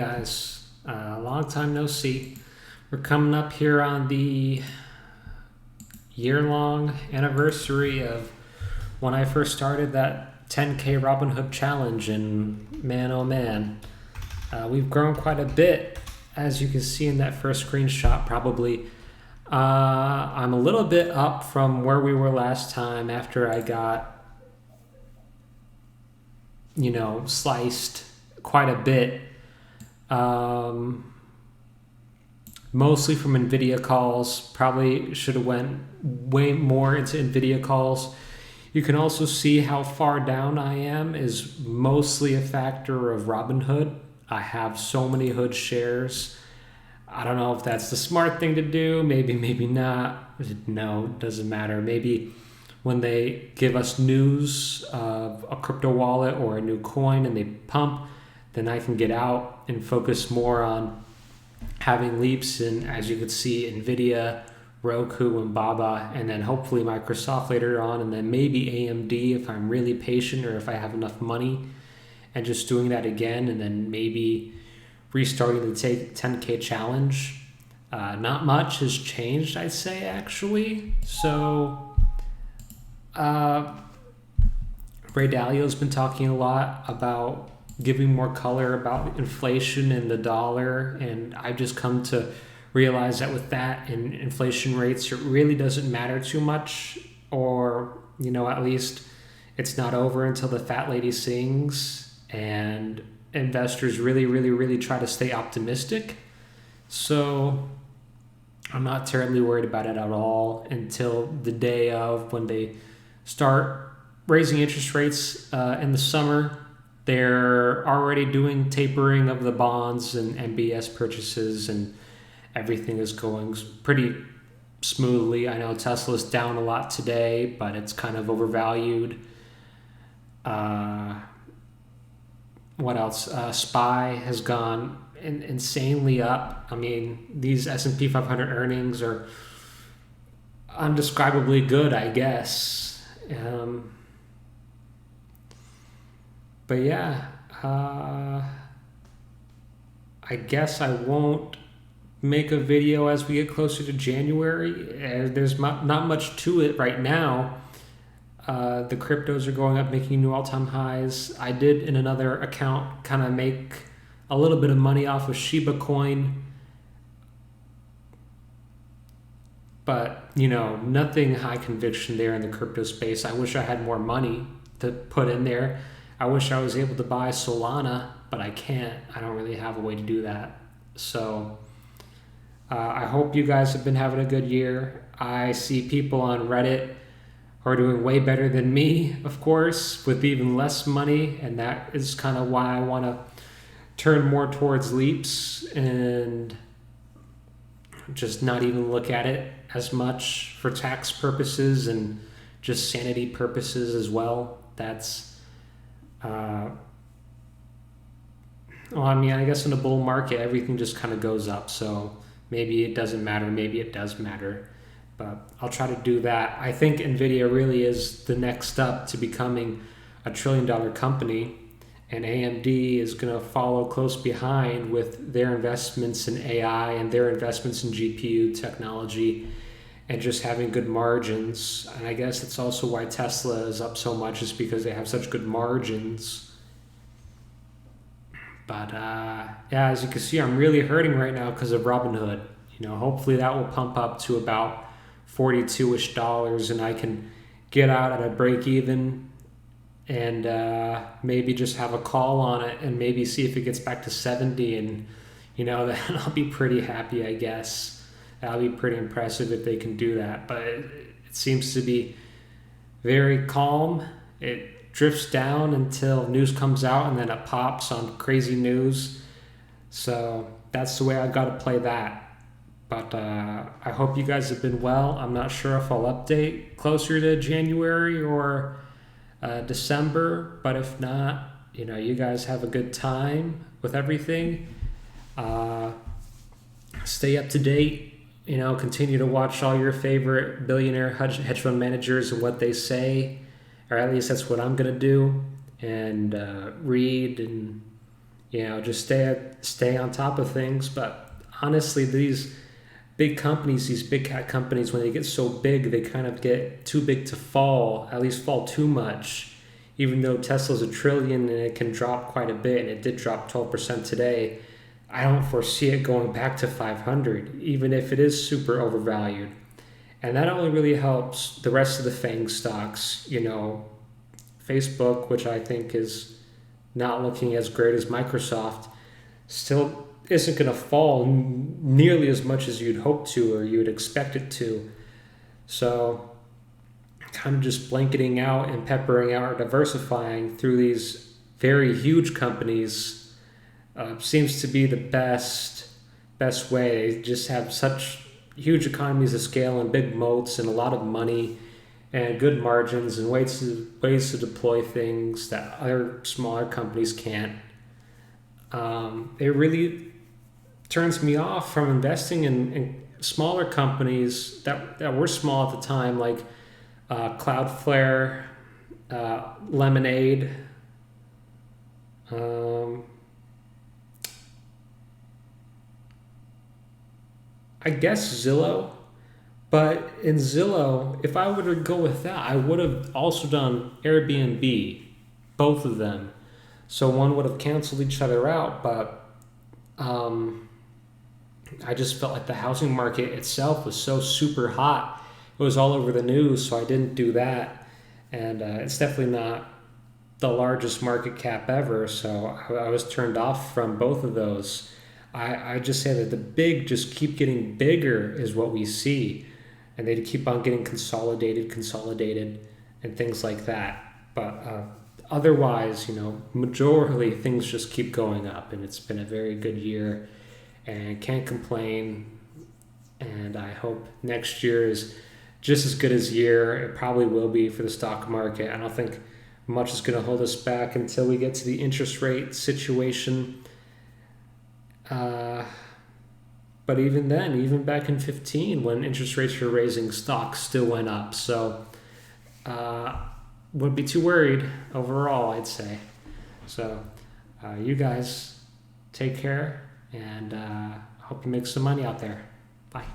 guys. Long time no see. We're coming up here on the year-long anniversary of when I first started that 10K Robinhood challenge, and man, oh man, we've grown quite a bit, as you can see in that first screenshot probably. I'm a little bit up from where we were last time after I got, sliced quite a bit. Mostly from NVIDIA calls. Probably should have went way more into NVIDIA calls. You can also see how far down I am is mostly a factor of Robinhood. I have so many Hood shares. I don't know if that's the smart thing to do. Maybe not. No, it doesn't matter. Maybe when they give us news of a crypto wallet or a new coin and they pump, then I can get out and focus more on having leaps in, as you can see, NVIDIA, Roku, and Baba, and then hopefully Microsoft later on, and then maybe AMD if I'm really patient or if I have enough money, and just doing that again, and then maybe restarting the 10K challenge. Not much has changed, I'd say, actually. So Ray Dalio's been talking a lot about giving more color about inflation and the dollar, and I've just come to realize that with that and inflation rates, it really doesn't matter too much, or at least it's not over until the fat lady sings, and investors really try to stay optimistic. So I'm not terribly worried about it at all until the day of when they start raising interest rates in the summer. They're already doing tapering of the bonds and MBS purchases, and everything is going pretty smoothly. I know Tesla's down a lot today, but it's kind of overvalued. What else? SPY has gone insanely up. I mean, these S&P 500 earnings are undescribably good, I guess. But yeah, I guess I won't make a video as we get closer to January. There's not much to it right now. The cryptos are going up, making new all-time highs. I did, in another account, kind of make a little bit of money off of Shiba coin. But, nothing high conviction there in the crypto space. I wish I had more money to put in there. I wish I was able to buy Solana, but I can't. I don't really have a way to do that. So I hope you guys have been having a good year. I see people on Reddit who are doing way better than me, of course, with even less money. And that is kind of why I want to turn more towards leaps and just not even look at it as much for tax purposes and just sanity purposes as well. That's I guess in a bull market, everything just kind of goes up. So maybe it doesn't matter. Maybe it does matter. But I'll try to do that. I think NVIDIA really is the next step to becoming a $1 trillion company. And AMD is going to follow close behind with their investments in AI and their investments in GPU technology and just having good margins. And I guess it's also why Tesla is up so much, is because they have such good margins. But as you can see, I'm really hurting right now because of Robinhood. Hopefully that will pump up to about $42-ish, and I can get out at a break even and maybe just have a call on it and maybe see if it gets back to 70, and then I'll be pretty happy, I guess. That'll be pretty impressive if they can do that. But it seems to be very calm. It drifts down until news comes out, and then it pops on crazy news. So that's the way I've got to play that. But I hope you guys have been well. I'm not sure if I'll update closer to January or December, but if not, you guys have a good time with everything. Stay up to date. Continue to watch all your favorite billionaire hedge fund managers and what they say, or at least that's what I'm going to do, and read and, Just stay on top of things. But honestly, these big companies, these big cat companies, when they get so big, they kind of get too big to fall, at least fall too much. Even though Tesla's $1 trillion and it can drop quite a bit, and it did drop 12% today, I don't foresee it going back to 500, even if it is super overvalued. And that only really helps the rest of the FANG stocks. Facebook, which I think is not looking as great as Microsoft, still isn't going to fall nearly as much as you'd hope to or you would expect it to. So kind of just blanketing out and peppering out or diversifying through these very huge companies seems to be the best way. They just have such huge economies of scale and big moats and a lot of money and good margins and ways to deploy things that other smaller companies can't. It really turns me off from investing in smaller companies that were small at the time, like Cloudflare, Lemonade, I guess Zillow. But in Zillow, if I were to go with that, I would have also done Airbnb, both of them. So one would have canceled each other out, but I just felt like the housing market itself was so super hot. It was all over the news, so I didn't do that. And it's definitely not the largest market cap ever, so I was turned off from both of those. I just say that the big just keep getting bigger is what we see. And they keep on getting consolidated, and things like that. But otherwise, majorly things just keep going up, and it's been a very good year, and can't complain. And I hope next year is just as good as year. It probably will be for the stock market. I don't think much is going to hold us back until we get to the interest rate situation. But even then, even back in 15, when interest rates were raising, stocks still went up. So wouldn't be too worried overall, I'd say. So you guys take care, and hope you make some money out there. Bye.